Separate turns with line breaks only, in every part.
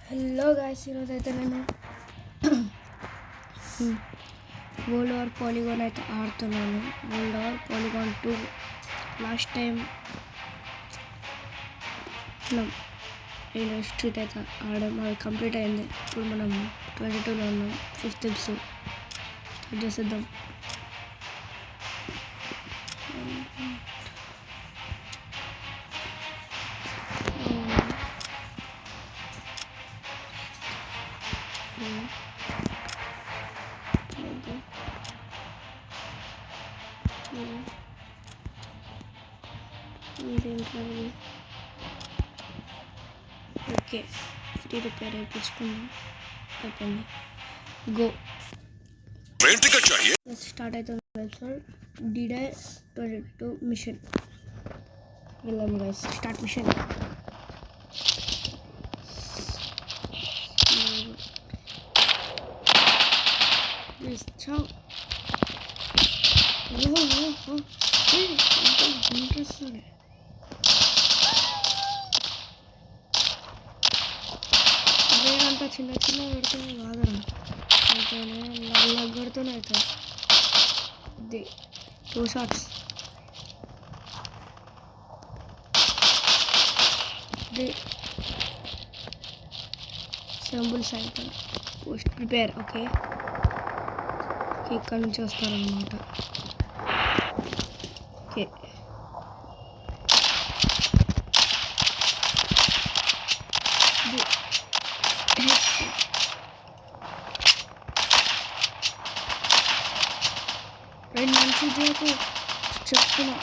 Hello guys, ఈరోజు అయితే నేను వరల్డ్ వార్ పాలిగాన్ అయితే ఆడుతున్నాను. World war polygon 2 last time మనం స్ట్రీట్ అయితే ఆడడం అది కంప్లీట్ అయింది. ఇప్పుడు మనం 22లో ఉన్నాం. 5th ఎపిసోడ్ స్టార్ట్ చేసేద్దాం. ఓకే, ఫ్రీ రిపేర్ అయిపించుకుందాం. అయిపోయింది. గో స్టార్ట్ అవుతుంది. Episode D-Day 22 mission. వెళ్దాం గైస్, స్టార్ట్ మిషన్. ఇంట్రెస్ట్ అదేంతా చిన్న చిన్న పెడుతుంది కాదరా, అంతేనే లగ్గడుతూనే అవుతుంది. ఇది 2 shots. ఇది symbol cycle post prepare. Okay, ఇక్కడ నుంచి వస్తారనమాట. ఓకే, రెండు మంచి చేతి చెప్తున్నా.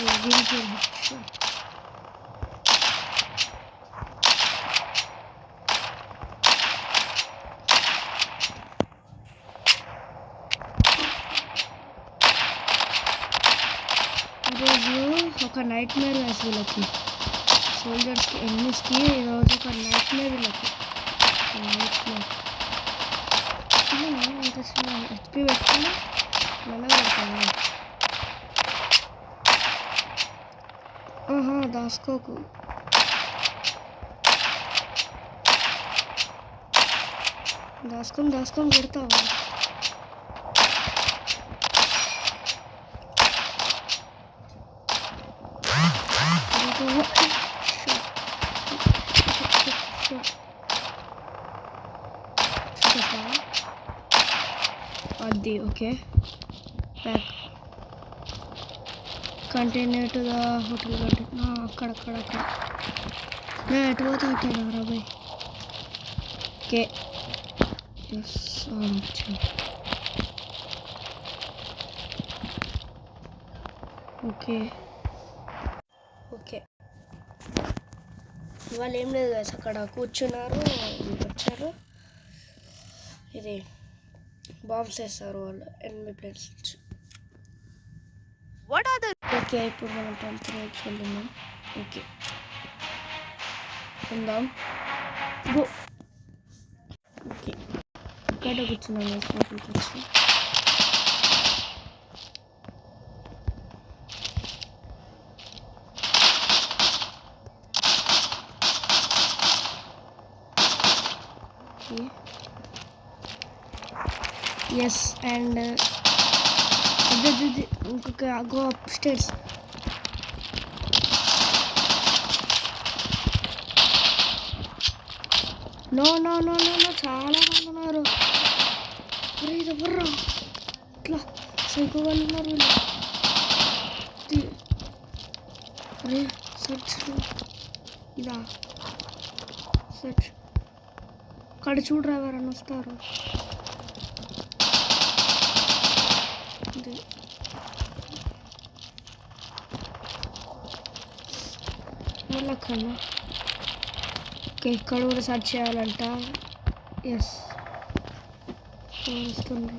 ఈరోజు ఒక నైట్ మేర్ వేసి వీళ్ళకి సోల్జర్స్కి ఎన్నిస్కి ఈరోజు ఒక నైట్ మేర్ వీళ్ళకి నైట్ మేర్. అంత చిన్న హెచ్పి పెట్టుకుని మళ్ళీ పెడతాను. దాసుకోకు. దాసుకొని పెడతావా? అది okay, back continue to the hotel. అక్కడ నేను ఎటు పోతా అట్టే రాబాయ్. ఓకే, ఓకే ఓకే ఇవాళ ఏం లేదు కదా, అక్కడ కూర్చున్నారు, వచ్చారు. ఇది బాంబ్స్ వేస్తారు వాళ్ళు ఎనిమిది ప్లేట్స్ నుంచి. ఓకే, ఇప్పుడు మనం 10th రేట్స్ వెళ్తున్నాం. ఓకే, ఉందాం. గో. ఓకే, ఇక్కడ కూర్చున్నాం వేసుకోవడానికి వచ్చి. ఎస్, అండ్ ఇంకొక గో అప్ స్టేర్స్. నో చాలా మంది ఉన్నారు. అరే ఇది ఎవర్రా, ఇట్లా సైకో వాళ్ళు ఉన్నారు వీళ్ళు. అరే సర్చ్, ఇదా సర్చ్. అక్కడ చూడరా ఎవరన్నా వస్తారు. వాళ్ళకన్నా ఓకే, ఇక్కడ కూడా సర్చ్ చేయాలంట. ఎస్, వస్తుంది.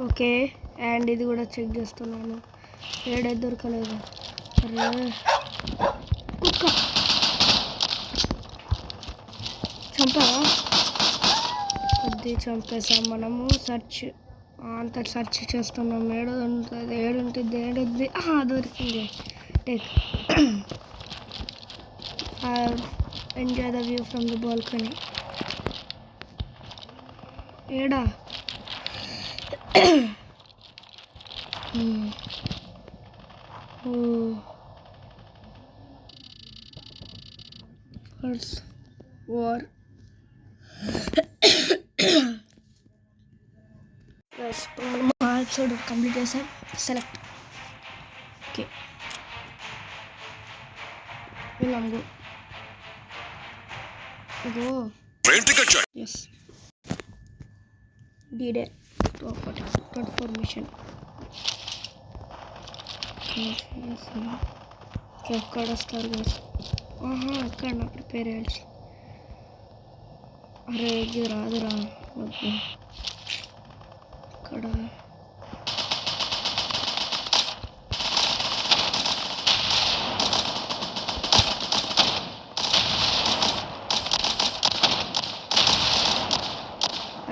ఓకే, అండ్ ఇది కూడా చెక్ చేస్తున్నాను. ఏడైతే దొరకలేదు. అరే కుక్క చంపావా? అది చంపేసాం మనము. సర్చ్ అంత సెర్చ్ చేస్తున్నాం. ఏడు ఉంటుంది, ఏడుంటుంది, ఏడుంది. దొరికింది. Take. Enjoy the view from the balcony. ఏడా ఫస్ట్ వార్ మా ఎపిసోడ్ కంప్లీట్ చేసాం. సెలెక్ట్. ఓకే, వెళ్ళాం. గో ఎస్. D-Day 24 mission. ఎక్కడ వస్తారు గైస్? ఎక్కడ నా ప్రిపేర్ అయ్యాల్సి. అరే ఇది రాదురా నాకు ఇక్కడ.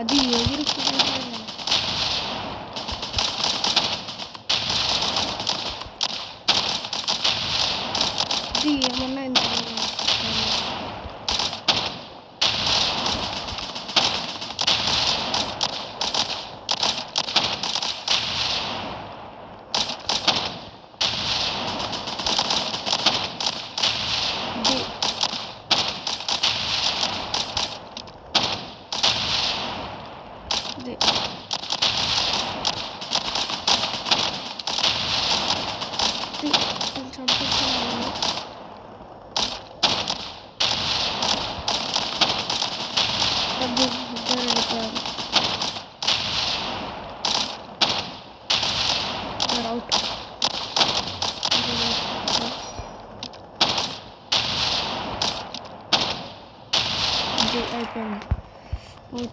అది ఎగురు ఇది ఏమన్నా ఎంత అయిపోయింది.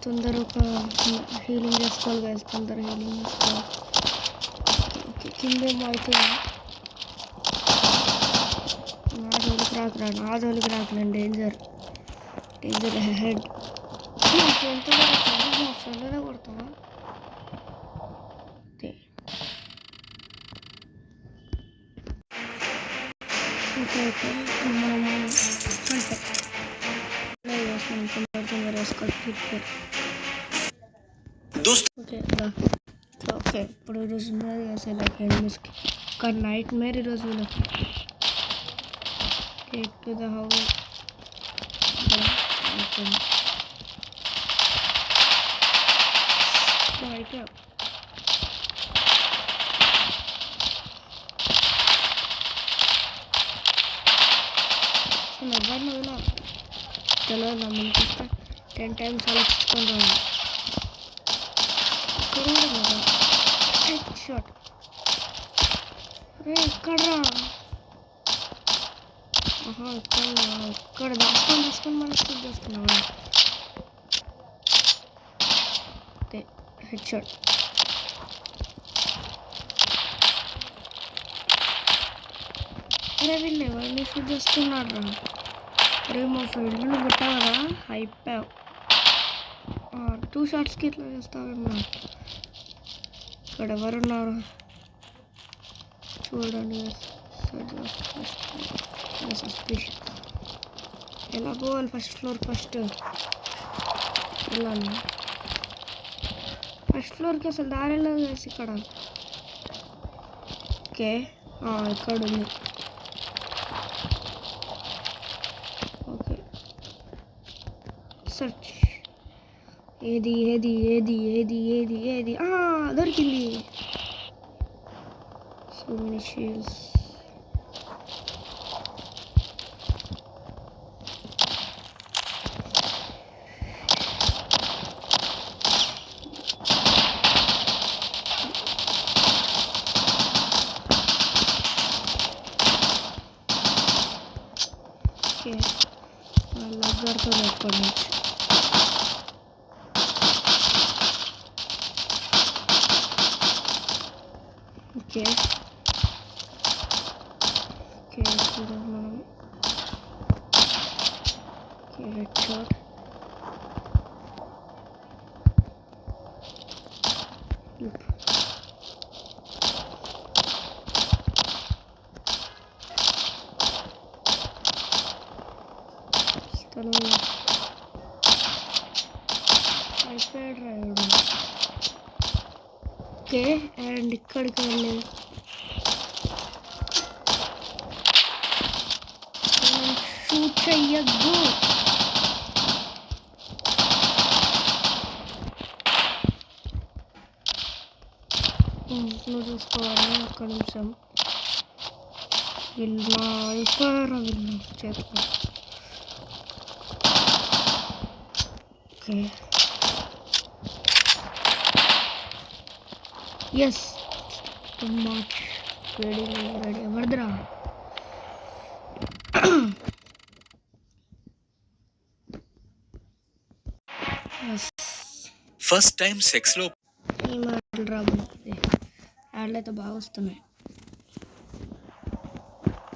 తొందర ఒక హీలింగ్ చేసుకోవాలి కదా, తొందర హీలింగ్ చేసుకోవాలి. ఓకే, కిందేమో అవుతుంది. నా జోలికి రాకురా, డేంజర్ హెడ్. మా ఫ్రెండ్నే కొడతావా? ఓకే మనము తొందర వేసుకోవాలి. ఓకే ఇప్పుడు ఈరోజు ఉన్నది అసలు ఎనిమిస్కి ఒక నైట్ మేర్ ఈరోజు వీళ్ళకి. Take to the house. అయిపోయాం. ఎవరిని వదిలా తెలియదు. నా ముందుకు 10 times ఆలోచించుకుంటూ ఉన్నా. Head shot. రే ఎక్కడ్రా? ఇక్కడ దాచుకొని మనం షూట్ చేస్తున్నావా? Head shot. అరే వీళ్ళు ఎవరిని షూట్ చేస్తున్నాడు రా? అరే మా ఫ్రెండ్ నువ్వు పెట్టావు కదా, అయిపోయావు. 2 shotsకి ఇట్లా చేస్తావేమో. ఇక్కడ ఎవరున్నారు చూడండి. సస్పిషన్. ఎలా పోవాలి? ఫస్ట్ ఫ్లోర్ వెళ్ళాలి. ఫస్ట్ ఫ్లోర్కి అసలు దారి లేదు వేసి ఇక్కడ. ఓకే ఇక్కడ ఉంది. Okay search. ఏది దొరికింది. So many shields. ఓకే లగ్గర్తో ఎప్పటి నుంచి. ఓకే చూద్దాం మనం. Okay head shot. అయిపోయాడు రాయుడు. ఓకే, అండ్ ఇక్కడికి వెళ్ళి షూట్ చెయ్యద్దు. నువ్వు చూసుకోవాలి. ఒక్క నిమిషం. వీళ్ళు అయిపోయారా వీళ్ళు చేతులు. Okay, yes match ready. ఎవరిదిరా?
ఫస్ట్ టైం సెక్స్లో
ఈ మాటలు రాబోతుంది. యాడ్లు అయితే బాగా వస్తున్నాయి.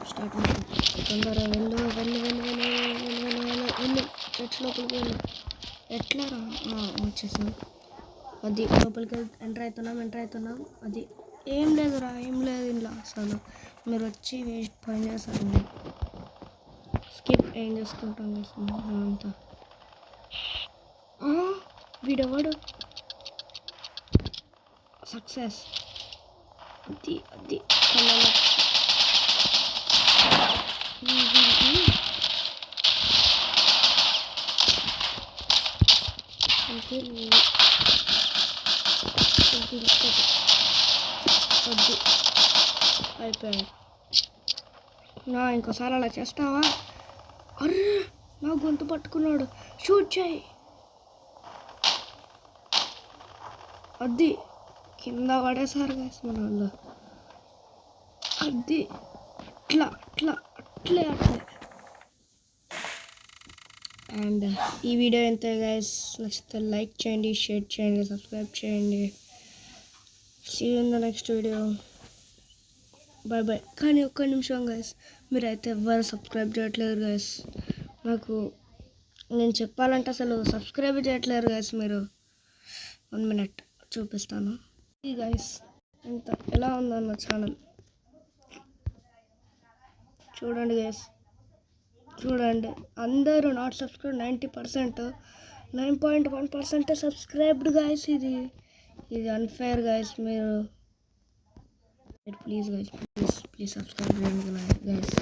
స్టార్ట్ తొందరగా వెళ్ళు వెళ్ళు వెళ్ళు వెళ్ళు వెళ్ళు వెళ్ళు వెళ్ళు వెళ్ళు చర్చ్ లోపలికి వెళ్ళు. ఎట్లా రా? వచ్చేసాం. అది లోపలికి ఎంటర్ అవుతున్నాం. అది ఏం లేదురా, ఏం లేదు ఇంట్లో అసలు. మీరు వచ్చి వేస్ట్ పని చేస్తారు. స్కిప్ ఏం చేసుకుంటాం అంతా. వీడెవాడు? సక్సెస్. అది కళ్ళలో అయిపోయాడు. ఇంకోసారి అలా చేస్తావా? అర్రే, నా గొంతు పట్టుకున్నాడు. షూట్ చేయి. అది కింద పడేసారు గాయస్ మన వాళ్ళు. అది అట్లే. అండ్ ఈ వీడియో ఎంత గైస్ నచ్చితే లైక్ చేయండి, షేర్ చేయండి, సబ్స్క్రైబ్ చేయండి. See you in the next video. Bye. కానీ ఒక్క నిమిషం గైస్, మీరైతే ఎవరు సబ్స్క్రైబ్ చేయట్లేదు గైస్. నాకు నేను చెప్పాలంటే అసలు సబ్స్క్రైబ్ చేయట్లేరు గైస్ మీరు. 1 minute చూపిస్తాను. ఈ గైస్ ఎంత ఎలా ఉందన్న ఛానల్ చూడండి గైస్, చూడండి. అందరూ నాట్ సబ్స్క్రైబ్ 90%, 9.1% సబ్స్క్రైబ్డ్ గైస్. ఇది అన్ఫేర్ గైస్. మీరు ప్లీజ్ గైస్, ప్లీజ్ సబ్స్క్రైబ్ చేయండి గైస్.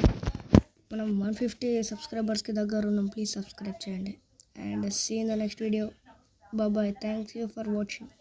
మనం 150 సబ్స్క్రైబర్స్కి దగ్గర ఉన్నాం. ప్లీజ్ సబ్స్క్రైబ్ చేయండి. And see in the next video. Bye. Thanks you for watching.